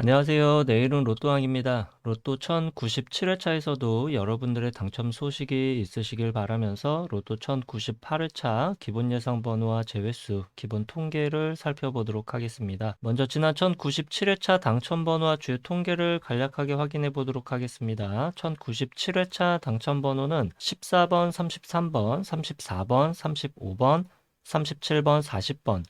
안녕하세요. 내일은 로또왕입니다. 로또 1097회차에서도 여러분들의 당첨 소식이 있으시길 바라면서 로또 1098회차 기본 예상 번호와 제외수, 기본 통계를 살펴보도록 하겠습니다. 먼저 지난 1097회차 당첨 번호와 주요 통계를 간략하게 확인해 보도록 하겠습니다. 1097회차 당첨 번호는 14번, 33번, 34번, 35번, 37번, 40번,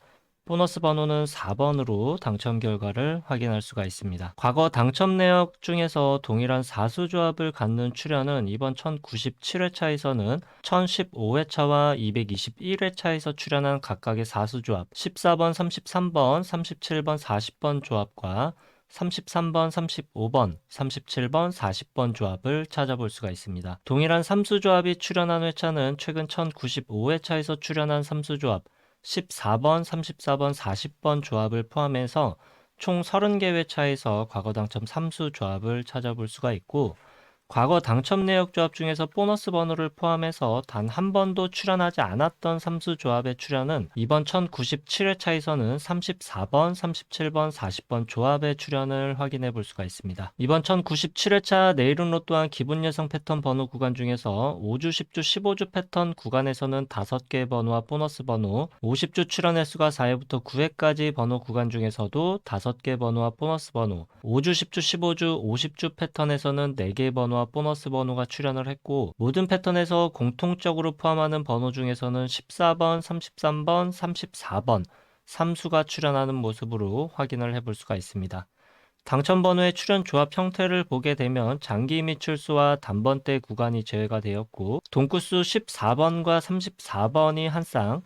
보너스 번호는 4번으로 당첨 결과를 확인할 수가 있습니다. 과거 당첨 내역 중에서 동일한 사수 조합을 갖는 출연은 이번 1097회차에서는 1015회차와 221회차에서 출연한 각각의 사수 조합 14번, 33번, 37번, 40번 조합과 33번, 35번, 37번, 40번 조합을 찾아볼 수가 있습니다. 동일한 삼수 조합이 출연한 회차는 최근 1095회차에서 출연한 삼수 조합 14번, 34번, 40번 조합을 포함해서 총 30개 회차에서 과거 당첨 3수 조합을 찾아볼 수가 있고, 과거 당첨 내역 조합 중에서 보너스 번호를 포함해서 단 한 번도 출연하지 않았던 삼수 조합의 출연은 이번 1097회차에서는 34번, 37번, 40번 조합의 출연을 확인해 볼 수가 있습니다. 이번 1097회차 내일은 로또한 기본 예상 패턴 번호 구간 중에서 5주, 10주, 15주 패턴 구간에서는 5개 번호와 보너스 번호, 50주 출연 횟수가 4회부터 9회까지 번호 구간 중에서도 5개 번호와 보너스 번호, 5주, 10주, 15주, 50주 패턴에서는 4개 번호와 보너스 번호가 출연을 했고, 모든 패턴에서 공통적으로 포함하는 번호 중에서는 14번, 33번, 34번, 3수가 출연하는 모습으로 확인을 해볼 수가 있습니다. 당첨 번호의 출연 조합 형태를 보게 되면 장기 및 출수와 단번대 구간이 제외가 되었고, 동구수 14번과 34번이 한 쌍,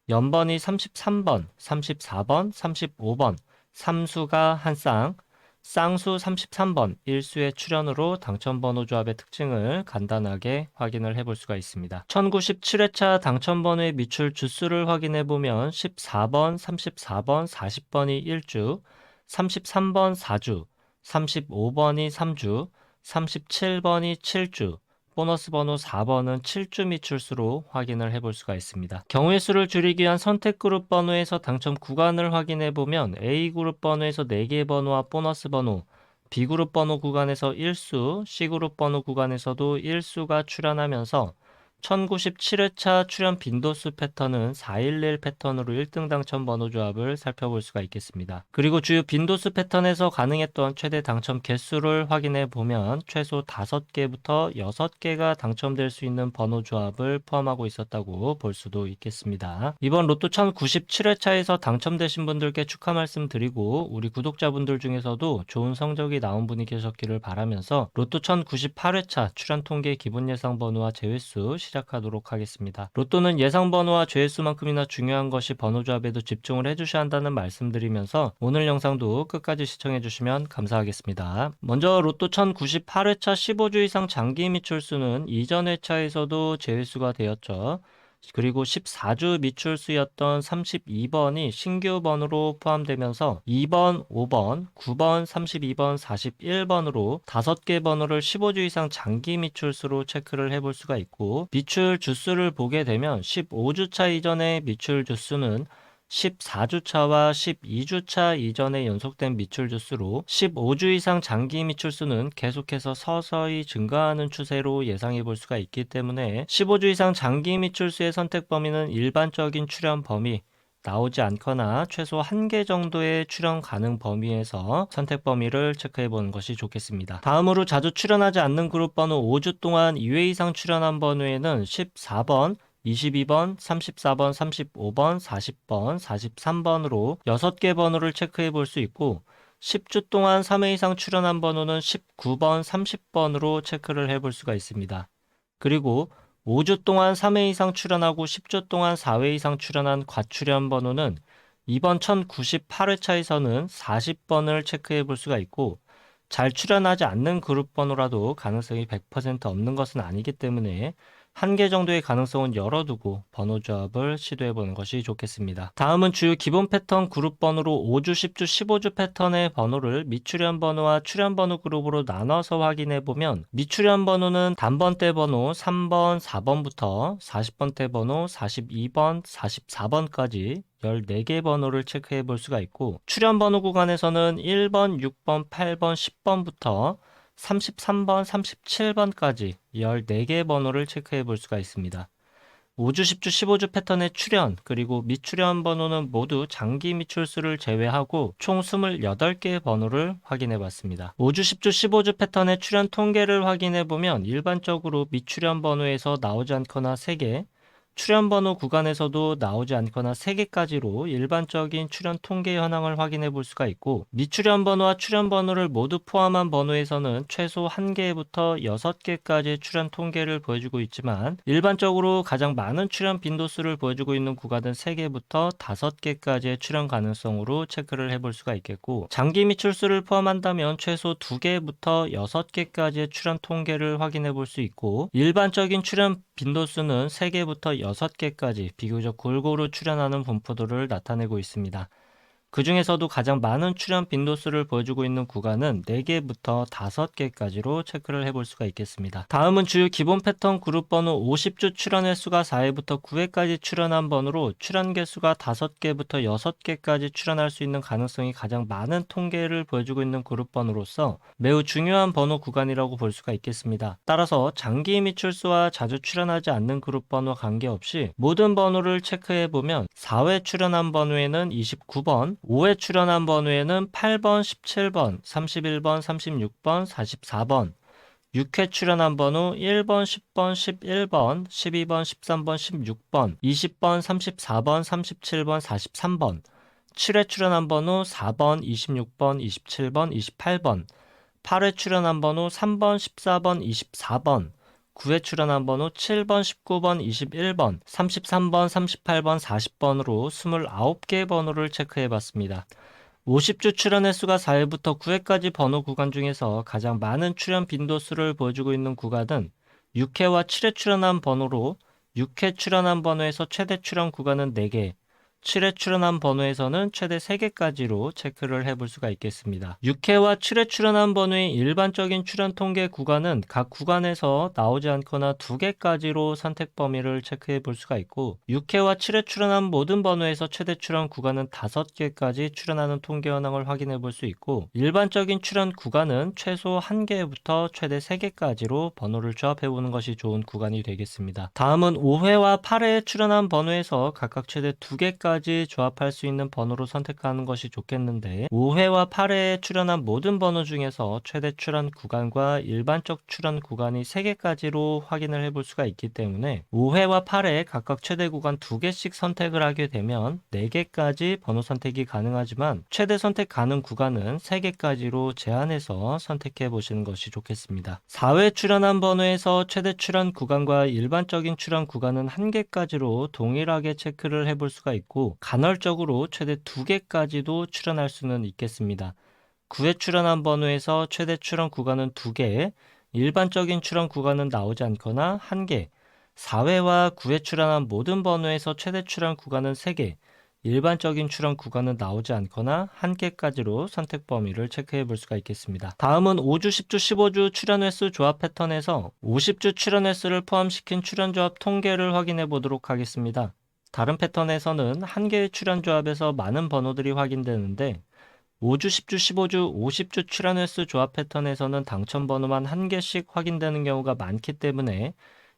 연번이 33번, 34번, 35번, 3수가 한 쌍, 쌍수 33번, 1수의 출연으로 당첨번호 조합의 특징을 간단하게 확인을 해볼 수가 있습니다. 1097회차 당첨번호의 미출 주수를 확인해보면 14번, 34번, 40번이 1주, 33번 4주, 35번이 3주, 37번이 7주, 보너스 번호 4번은 7주 미출수로 확인을 해볼 수가 있습니다. 경우의 수를 줄이기 위한 선택그룹 번호에서 당첨 구간을 확인해보면 A그룹 번호에서 4개 번호와 보너스 번호, B그룹 번호 구간에서 1수, C그룹 번호 구간에서도 1수가 출연하면서 1097회차 출연 빈도수 패턴은 411 패턴으로 1등 당첨 번호 조합을 살펴볼 수가 있겠습니다. 그리고 주요 빈도수 패턴에서 가능했던 최대 당첨 개수를 확인해 보면 최소 5개부터 6개가 당첨될 수 있는 번호 조합을 포함하고 있었다고 볼 수도 있겠습니다. 이번 로또 1097회차에서 당첨되신 분들께 축하 말씀 드리고, 우리 구독자분들 중에서도 좋은 성적이 나온 분이 계셨기를 바라면서 로또 1098회차 출연 통계 기본 예상 번호와 제외수 시작하도록 하겠습니다. 로또는 예상 번호와 조회수만큼이나 중요한 것이 번호 조합에도 집중을 해주셔야 한다는 말씀드리면서 오늘 영상도 끝까지 시청해주시면 감사하겠습니다. 먼저 로또 1098회차 15주 이상 장기 미출수는 이전 회차에서도 제외수가 되었죠. 그리고 14주 미출수였던 32번이 신규 번호로 포함되면서 2번, 5번, 9번, 32번, 41번으로 5개 번호를 15주 이상 장기 미출수로 체크를 해볼 수가 있고, 미출 주수를 보게 되면 15주차 이전의 미출 주수는 14주차와 12주차 이전에 연속된 미출 주수로 15주 이상 장기 미출수는 계속해서 서서히 증가하는 추세로 예상해 볼 수가 있기 때문에 15주 이상 장기 미출수의 선택 범위는 일반적인 출연 범위, 나오지 않거나 최소 1개 정도의 출연 가능 범위에서 선택 범위를 체크해 보는 것이 좋겠습니다. 다음으로 자주 출연하지 않는 그룹 번호 5주 동안 2회 이상 출연한 번호에는 14번, 22번, 34번, 35번, 40번, 43번으로 6개 번호를 체크해 볼 수 있고, 10주 동안 3회 이상 출연한 번호는 19번, 30번으로 체크를 해 볼 수가 있습니다. 그리고 5주 동안 3회 이상 출연하고 10주 동안 4회 이상 출연한 과출연 번호는 이번 1098회차에서는 40번을 체크해 볼 수가 있고, 잘 출연하지 않는 그룹 번호라도 가능성이 100% 없는 것은 아니기 때문에 1개 정도의 가능성은 열어두고 번호 조합을 시도해보는 것이 좋겠습니다. 다음은 주요 기본 패턴 그룹 번호로 5주, 10주, 15주 패턴의 번호를 미출연 번호와 출연 번호 그룹으로 나눠서 확인해보면, 미출연 번호는 단번대 번호 3번, 4번부터 40번대 번호 42번, 44번까지, 14개 번호를 체크해 볼 수가 있고, 출연 번호 구간에서는 1번, 6번, 8번, 10번부터 33번, 37번까지 14개 번호를 체크해 볼 수가 있습니다. 5주, 10주, 15주 패턴의 출연, 그리고 미출연 번호는 모두 장기 미출수를 제외하고 총 28개의 번호를 확인해 봤습니다. 5주, 10주, 15주 패턴의 출연 통계를 확인해 보면 일반적으로 미출연 번호에서 나오지 않거나 3개, 출연 번호 구간에서도 나오지 않거나 3개까지로 일반적인 출연 통계 현황을 확인해 볼 수가 있고, 미출연 번호와 출연 번호를 모두 포함한 번호에서는 최소 1개부터 6개까지의 출연 통계를 보여주고 있지만, 일반적으로 가장 많은 출연 빈도수를 보여주고 있는 구간은 3개부터 5개까지의 출연 가능성으로 체크를 해볼 수가 있겠고, 장기 미출수를 포함한다면 최소 2개부터 6개까지의 출연 통계를 확인해 볼 수 있고, 일반적인 출연 빈도수는 3개부터 6개까지 비교적 골고루 출연하는 분포도를 나타내고 있습니다. 그 중에서도 가장 많은 출연 빈도수를 보여주고 있는 구간은 4개부터 5개까지로 체크를 해볼 수가 있겠습니다. 다음은 주요 기본 패턴 그룹 번호 50주 출연 횟수가 4회부터 9회까지 출연한 번호로 출연 개수가 5개부터 6개까지 출연할 수 있는 가능성이 가장 많은 통계를 보여주고 있는 그룹 번호로서 매우 중요한 번호 구간이라고 볼 수가 있겠습니다. 따라서 장기 미출수와 자주 출연하지 않는 그룹 번호와 관계없이 모든 번호를 체크해 보면 4회 출연한 번호에는 29번, 5회 출연한 번호에는 8번, 17번, 31번, 36번, 44번, 6회 출연한 번호 1번, 10번, 11번, 12번, 13번, 16번, 20번, 34번, 37번, 43번, 7회 출연한 번호 4번, 26번, 27번, 28번, 8회 출연한 번호 3번, 14번, 24번, 9회 출연한 번호 7번, 19번, 21번, 33번, 38번, 40번으로 29개 번호를 체크해 봤습니다. 50주 출연 횟수가 4회부터 9회까지 번호 구간 중에서 가장 많은 출연 빈도수를 보여주고 있는 구간은 6회와 7회 출연한 번호로 6회 출연한 번호에서 최대 출연 구간은 4개, 7회 출연한 번호에서는 최대 3개까지로 체크를 해볼 수가 있겠습니다. 6회와 7회 출연한 번호의 일반적인 출연 통계 구간은 각 구간에서 나오지 않거나 2개까지로 선택 범위를 체크해 볼 수가 있고, 6회와 7회 출연한 모든 번호에서 최대 출연 구간은 5개까지 출연하는 통계 현황을 확인해 볼 수 있고, 일반적인 출연 구간은 최소 1개부터 최대 3개까지로 번호를 조합해 보는 것이 좋은 구간이 되겠습니다. 다음은 5회와 8회에 출연한 번호에서 각각 최대 2개까지 조합할 수 있는 번호로 선택하는 것이 좋겠는데, 5회와 8회에 출연한 모든 번호 중에서 최대 출연 구간과 일반적 출연 구간이 3개까지로 확인을 해볼 수가 있기 때문에 5회와 8회 각각 최대 구간 2개씩 선택을 하게 되면 4개까지 번호 선택이 가능하지만 최대 선택 가능 구간은 3개까지로 제한해서 선택해 보시는 것이 좋겠습니다. 4회 출연한 번호에서 최대 출연 구간과 일반적인 출연 구간은 1개까지로 동일하게 체크를 해볼 수가 있고, 간헐적으로 최대 2개까지도 출연할 수는 있겠습니다. 9회 출연한 번호에서 최대 출연 구간은 2개, 일반적인 출연 구간은 나오지 않거나 1개, 4회와 9회 출연한 모든 번호에서 최대 출연 구간은 3개, 일반적인 출연 구간은 나오지 않거나 1개까지로 선택 범위를 체크해 볼 수가 있겠습니다. 다음은 5주, 10주, 15주 출연 횟수 조합 패턴에서 50주 출연 횟수를 포함시킨 출연 조합 통계를 확인해 보도록 하겠습니다. 다른 패턴에서는 1개의 출연 조합에서 많은 번호들이 확인되는데, 5주, 10주, 15주, 50주 출연 횟수 조합 패턴에서는 당첨 번호만 1개씩 확인되는 경우가 많기 때문에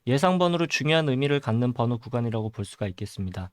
예상 번호로 중요한 의미를 갖는 번호 구간이라고 볼 수가 있겠습니다.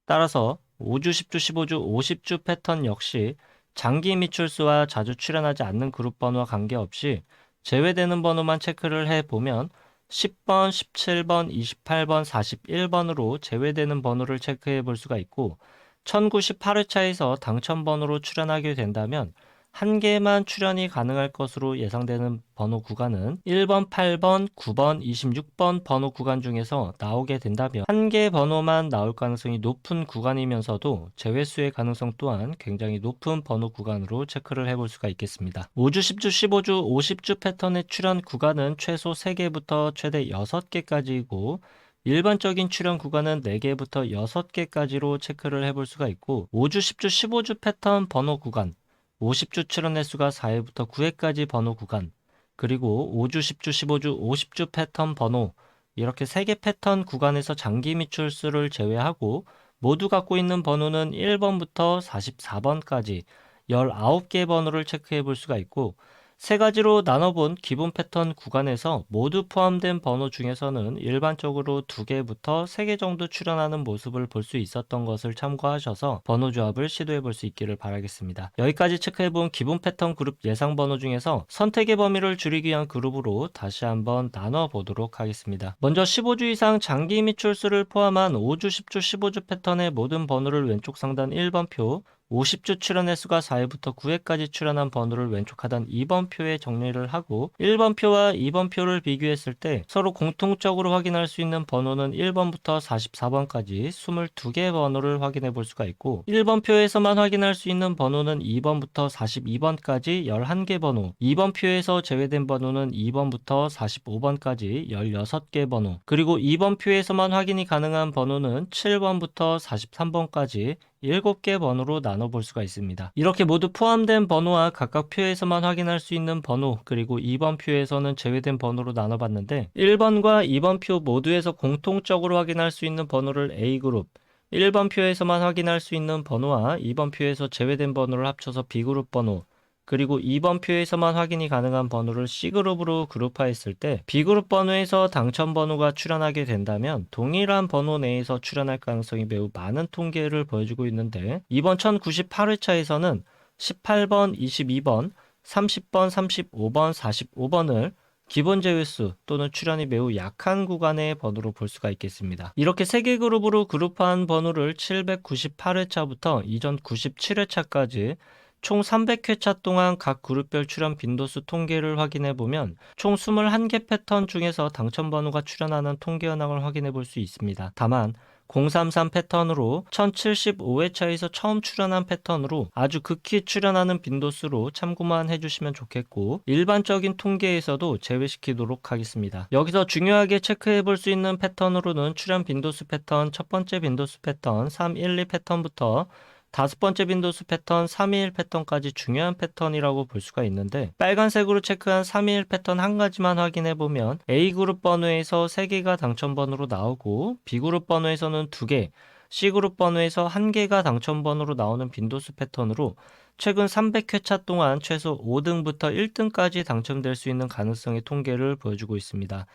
따라서 5주, 10주, 15주, 50주 패턴 역시 장기 미출수와 자주 출연하지 않는 그룹 번호와 관계없이 제외되는 번호만 체크를 해보면 10번, 17번, 28번, 41번으로 제외되는 번호를 체크해 볼 수가 있고, 1098회차에서 당첨 번호로 출연하게 된다면 1개만 출연이 가능할 것으로 예상되는 번호 구간은 1번, 8번, 9번, 26번 번호 구간 중에서 나오게 된다면 1개 번호만 나올 가능성이 높은 구간이면서도 제외수의 가능성 또한 굉장히 높은 번호 구간으로 체크를 해볼 수가 있겠습니다. 5주, 10주, 15주, 50주 패턴의 출연 구간은 최소 3개부터 최대 6개까지이고, 일반적인 출연 구간은 4개부터 6개까지로 체크를 해볼 수가 있고, 5주, 10주, 15주 패턴 번호 구간, 50주 출연 횟수가 4회부터 9회까지 번호 구간, 그리고 5주, 10주, 15주, 50주 패턴 번호, 이렇게 3개 패턴 구간에서 장기 미출수를 제외하고 모두 갖고 있는 번호는 1번부터 44번까지 19개 번호를 체크해 볼 수가 있고, 세 가지로 나눠본 기본 패턴 구간에서 모두 포함된 번호 중에서는 일반적으로 2개부터 3개 정도 출현하는 모습을 볼 수 있었던 것을 참고하셔서 번호 조합을 시도해 볼 수 있기를 바라겠습니다. 여기까지 체크해 본 기본 패턴 그룹 예상 번호 중에서 선택의 범위를 줄이기 위한 그룹으로 다시 한번 나눠 보도록 하겠습니다. 먼저 15주 이상 장기 미출수를 포함한 5주, 10주, 15주 패턴의 모든 번호를 왼쪽 상단 1번표, 50주 출현 횟수가 4회부터 9회까지 출현한 번호를 왼쪽 하단 2번 표에 정리를 하고, 1번 표와 2번 표를 비교했을 때 서로 공통적으로 확인할 수 있는 번호는 1번부터 44번까지 22개 번호를 확인해 볼 수가 있고, 1번 표에서만 확인할 수 있는 번호는 2번부터 42번까지 11개 번호, 2번 표에서 제외된 번호는 2번부터 45번까지 16개 번호, 그리고 2번 표에서만 확인이 가능한 번호는 7번부터 43번까지 7개 번호로 나눠볼 수가 있습니다. 이렇게 모두 포함된 번호와 각각 표에서만 확인할 수 있는 번호, 그리고 2번 표에서는 제외된 번호로 나눠봤는데, 1번과 2번 표 모두에서 공통적으로 확인할 수 있는 번호를 A그룹, 1번 표에서만 확인할 수 있는 번호와 2번 표에서 제외된 번호를 합쳐서 B그룹 번호, 그리고 2번 표에서만 확인이 가능한 번호를 C그룹으로 그룹화했을 때 B그룹 번호에서 당첨 번호가 출현하게 된다면 동일한 번호 내에서 출현할 가능성이 매우 많은 통계를 보여주고 있는데, 이번 1098회차에서는 18번, 22번, 30번, 35번, 45번을 기본 제외수 또는 출현이 매우 약한 구간의 번호로 볼 수가 있겠습니다. 이렇게 3개 그룹으로 그룹화한 번호를 798회차부터 이전 97회차까지 총 300회차 동안 각 그룹별 출현 빈도수 통계를 확인해 보면 총 21개 패턴 중에서 당첨 번호가 출현하는 통계 현황을 확인해 볼 수 있습니다. 다만 033 패턴으로 1075회차에서 처음 출현한 패턴으로 아주 극히 출현하는 빈도수로 참고만 해주시면 좋겠고, 일반적인 통계에서도 제외시키도록 하겠습니다. 여기서 중요하게 체크해 볼 수 있는 패턴으로는 출현 빈도수 패턴, 첫 번째 빈도수 패턴 312 패턴부터 5번째 빈도수 패턴 321 패턴까지 중요한 패턴이라고 볼 수가 있는데, 빨간색으로 체크한 321 패턴 한 가지만 확인해 보면 A그룹 번호에서 3개가 당첨 번호로 나오고, B그룹 번호에서는 2개, C그룹 번호에서 1개가 당첨 번호로 나오는 빈도수 패턴으로 최근 300회차 동안 최소 5등부터 1등까지 당첨될 수 있는 가능성의 통계를 보여주고 있습니다.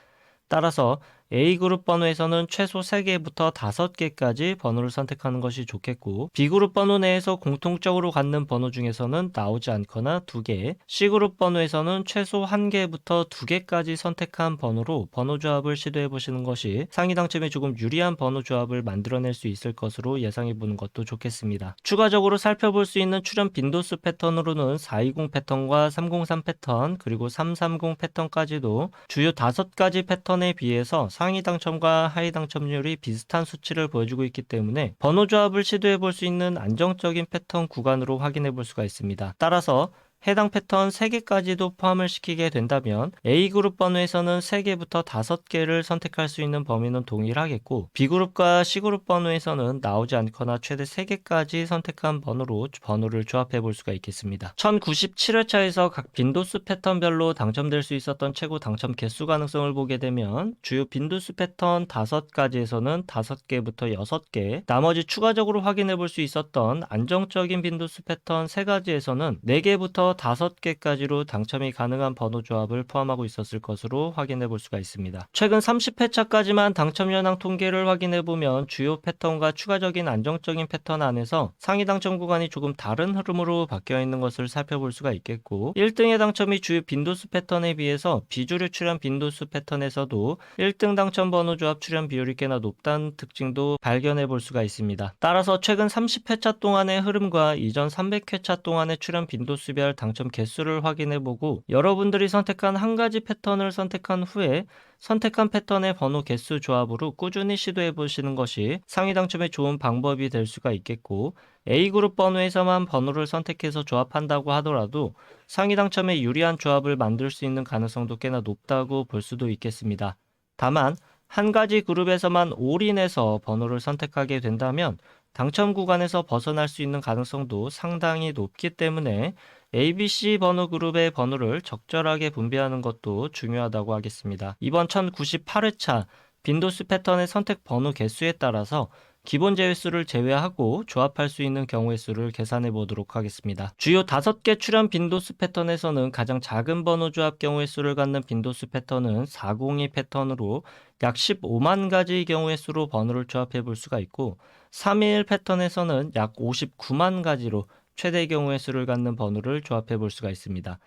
따라서 A그룹 번호에서는 최소 3개부터 5개까지 번호를 선택하는 것이 좋겠고, B그룹 번호 내에서 공통적으로 갖는 번호 중에서는 나오지 않거나 2개, C그룹 번호에서는 최소 1개부터 2개까지 선택한 번호로 번호 조합을 시도해 보시는 것이 상위 당첨에 조금 유리한 번호 조합을 만들어낼 수 있을 것으로 예상해 보는 것도 좋겠습니다. 추가적으로 살펴볼 수 있는 출현 빈도수 패턴으로는 420 패턴과 303 패턴, 그리고 330 패턴까지도 주요 5가지 패턴에 비해서 상위 당첨과 하위 당첨률이 비슷한 수치를 보여주고 있기 때문에 번호 조합을 시도해 볼 수 있는 안정적인 패턴 구간으로 확인해 볼 수가 있습니다. 따라서 해당 패턴 3개까지도 포함을 시키게 된다면 A그룹 번호에서는 3개부터 5개를 선택할 수 있는 범위는 동일하겠고, B그룹과 C그룹 번호에서는 나오지 않거나 최대 3개까지 선택한 번호로 번호를 조합해 볼 수가 있겠습니다. 1097회차에서 각 빈도수 패턴별로 당첨될 수 있었던 최고 당첨 개수 가능성을 보게 되면 주요 빈도수 패턴 5가지에서는 5개부터 6개, 나머지 추가적으로 확인해 볼 수 있었던 안정적인 빈도수 패턴 3가지에서는 4개부터 5개까지로 당첨이 가능한 번호 조합을 포함하고 있었을 것으로 확인해 볼 수가 있습니다. 최근 30회차까지만 당첨 현황 통계를 확인해 보면 주요 패턴과 추가적인 안정적인 패턴 안에서 상위 당첨 구간이 조금 다른 흐름으로 바뀌어 있는 것을 살펴볼 수가 있겠고, 1등의 당첨이 주요 빈도수 패턴에 비해서 비주류 출현 빈도수 패턴에서도 1등 당첨 번호 조합 출현 비율이 꽤나 높다는 특징도 발견해 볼 수가 있습니다. 따라서 최근 30회차 동안의 흐름과 이전 300회차 동안의 출현 빈도수별 당첨 개수를 확인해보고, 여러분들이 선택한 한 가지 패턴을 선택한 후에 선택한 패턴의 번호 개수 조합으로 꾸준히 시도해보시는 것이 상위 당첨에 좋은 방법이 될 수가 있겠고, A그룹 번호에서만 번호를 선택해서 조합한다고 하더라도 상위 당첨에 유리한 조합을 만들 수 있는 가능성도 꽤나 높다고 볼 수도 있겠습니다. 다만 한 가지 그룹에서만 올인해서 번호를 선택하게 된다면 당첨 구간에서 벗어날 수 있는 가능성도 상당히 높기 때문에 ABC 번호 그룹의 번호를 적절하게 분배하는 것도 중요하다고 하겠습니다. 이번 1098회차 빈도수 패턴의 선택 번호 개수에 따라서 기본 제외수를 제외하고 조합할 수 있는 경우의 수를 계산해 보도록 하겠습니다. 주요 5개 출현 빈도수 패턴에서는 가장 작은 번호 조합 경우의 수를 갖는 빈도수 패턴은 402 패턴으로 약 15만 가지의 경우의 수로 번호를 조합해 볼 수가 있고, 321 패턴에서는 약 59만 가지로 최대 경우의 수를 갖는 번호를 조합해 볼 수가 있습니다.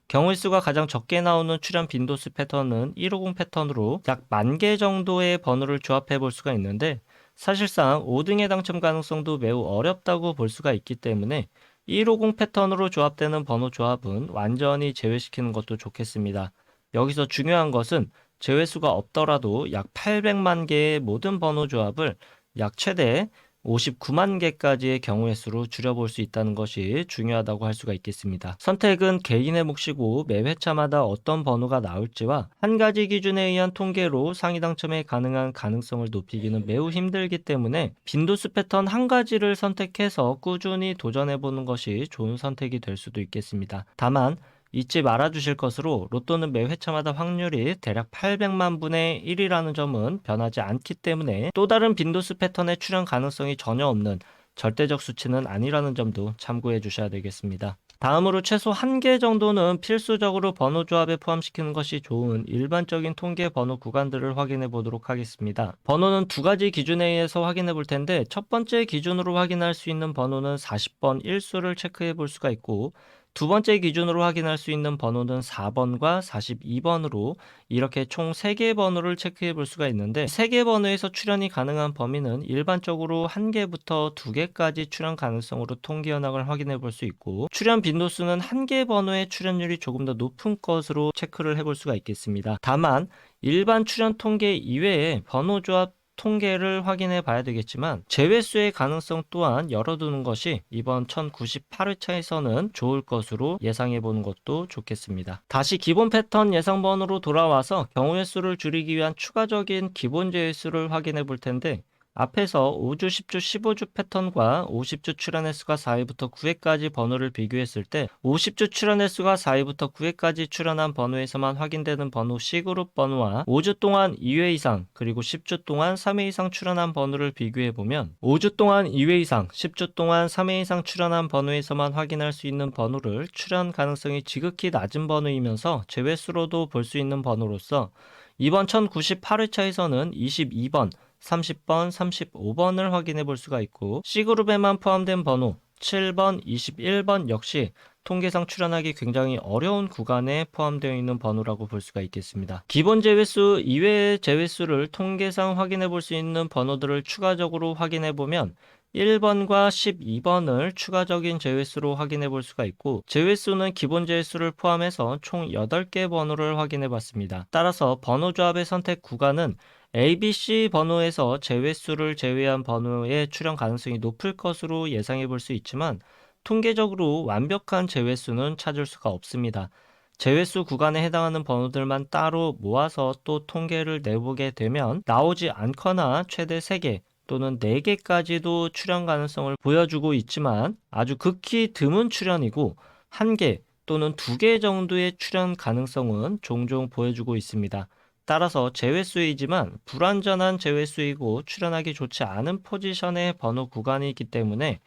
경우의 수가 가장 적게 나오는 출현 빈도수 패턴은 150 패턴으로 약 10,000개 정도의 번호를 조합해 볼 수가 있는데, 사실상 5등의 당첨 가능성도 매우 어렵다고 볼 수가 있기 때문에 150 패턴으로 조합되는 번호 조합은 완전히 제외시키는 것도 좋겠습니다. 여기서 중요한 것은 제외수가 없더라도 약 800만 개의 모든 번호 조합을 약 최대 59만 개까지의 경우의 수로 줄여볼 수 있다는 것이 중요하다고 할 수가 있겠습니다. 선택은 개인의 몫이고 매 회차마다 어떤 번호가 나올지와 한 가지 기준에 의한 통계로 상위 당첨에 가능한 가능성을 높이기는 매우 힘들기 때문에 빈도수 패턴 한 가지를 선택해서 꾸준히 도전해보는 것이 좋은 선택이 될 수도 있겠습니다. 다만 잊지 말아 주실 것으로 로또는 매 회차마다 확률이 대략 800만 분의 1이라는 점은 변하지 않기 때문에 또 다른 빈도수 패턴의 출현 가능성이 전혀 없는 절대적 수치는 아니라는 점도 참고해 주셔야 되겠습니다. 다음으로 최소 1개 정도는 필수적으로 번호 조합에 포함시키는 것이 좋은 일반적인 통계 번호 구간들을 확인해 보도록 하겠습니다. 번호는 2가지 기준에 의해서 확인해 볼 텐데, 첫 번째 기준으로 확인할 수 있는 번호는 40번 1수를 체크해 볼 수가 있고, 두 번째 기준으로 확인할 수 있는 번호는 4번과 42번으로 이렇게 총 3개의 번호를 체크해 볼 수가 있는데, 3개 번호에서 출현이 가능한 범위는 일반적으로 1개부터 2개까지 출현 가능성으로 통계 현황을 확인해 볼 수 있고, 출현 빈도수는 1개 번호의 출현율이 조금 더 높은 것으로 체크를 해볼 수가 있겠습니다. 다만 일반 출현 통계 이외에 번호 조합 통계를 확인해 봐야 되겠지만, 제외수의 가능성 또한 열어두는 것이 이번 1098회차에서는 좋을 것으로 예상해 보는 것도 좋겠습니다. 다시 기본 패턴 예상번호로 돌아와서 경우의 수를 줄이기 위한 추가적인 기본 제외수를 확인해 볼 텐데, 앞에서 5주, 10주, 15주 패턴과 50주 출현 횟수가 4회부터 9회까지 번호를 비교했을 때, 50주 출현 횟수가 4회부터 9회까지 출현한 번호에서만 확인되는 번호 C그룹 번호와 5주 동안 2회 이상 그리고 10주 동안 3회 이상 출현한 번호를 비교해보면, 5주 동안 2회 이상, 10주 동안 3회 이상 출현한 번호에서만 확인할 수 있는 번호를 출현 가능성이 지극히 낮은 번호이면서 제외수로도 볼 수 있는 번호로서 이번 1098회차에서는 22번, 30번, 35번을 확인해 볼 수가 있고, C그룹에만 포함된 번호 7번, 21번 역시 통계상 출현하기 굉장히 어려운 구간에 포함되어 있는 번호라고 볼 수가 있겠습니다. 기본 제외수 이외의 제외수를 통계상 확인해 볼 수 있는 번호들을 추가적으로 확인해 보면 1번과 12번을 추가적인 제외수로 확인해 볼 수가 있고, 제외수는 기본 제외수를 포함해서 총 8개 번호를 확인해 봤습니다. 따라서 번호 조합의 선택 구간은 ABC 번호에서 제외수를 제외한 번호의 출현 가능성이 높을 것으로 예상해 볼 수 있지만, 통계적으로 완벽한 제외수는 찾을 수가 없습니다. 제외수 구간에 해당하는 번호들만 따로 모아서 또 통계를 내보게 되면 나오지 않거나 최대 3개 또는 4개까지도 출현 가능성을 보여주고 있지만, 아주 극히 드문 출현이고 1개 또는 2개 정도의 출현 가능성은 종종 보여주고 있습니다. 따라서 제외수이지만 불완전한 제외수이고 출현하기 좋지 않은 포지션의 번호 구간이 있기 때문에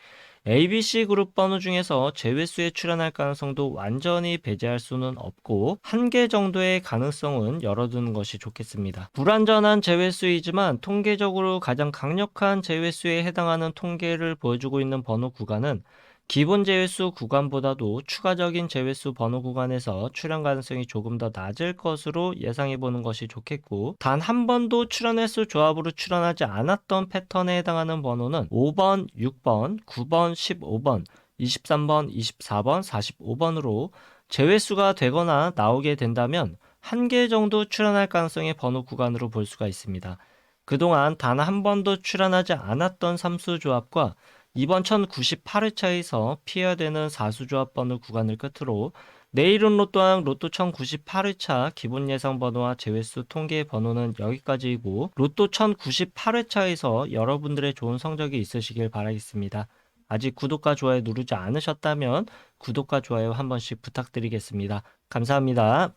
ABC 그룹 번호 중에서 제외수에 출현할 가능성도 완전히 배제할 수는 없고, 1개 정도의 가능성은 열어두는 것이 좋겠습니다. 불완전한 제외수이지만 통계적으로 가장 강력한 제외수에 해당하는 통계를 보여주고 있는 번호 구간은 기본 제외수 구간보다도 추가적인 제외수 번호 구간에서 출현 가능성이 조금 더 낮을 것으로 예상해 보는 것이 좋겠고, 단 한 번도 출현 횟수 조합으로 출현하지 않았던 패턴에 해당하는 번호는 5번, 6번, 9번, 15번, 23번, 24번, 45번으로 제외수가 되거나 나오게 된다면 1개 정도 출현할 가능성의 번호 구간으로 볼 수가 있습니다. 그동안 단 한 번도 출현하지 않았던 삼수 조합과 이번 1098회차에서 피해야 되는 사수조합 번호 구간을 끝으로 내일은 로또왕 로또 1098회차 기본 예상 번호와 제외수 통계 번호는 여기까지이고, 로또 1098회차에서 여러분들의 좋은 성적이 있으시길 바라겠습니다. 아직 구독과 좋아요 누르지 않으셨다면 구독과 좋아요 한 번씩 부탁드리겠습니다. 감사합니다.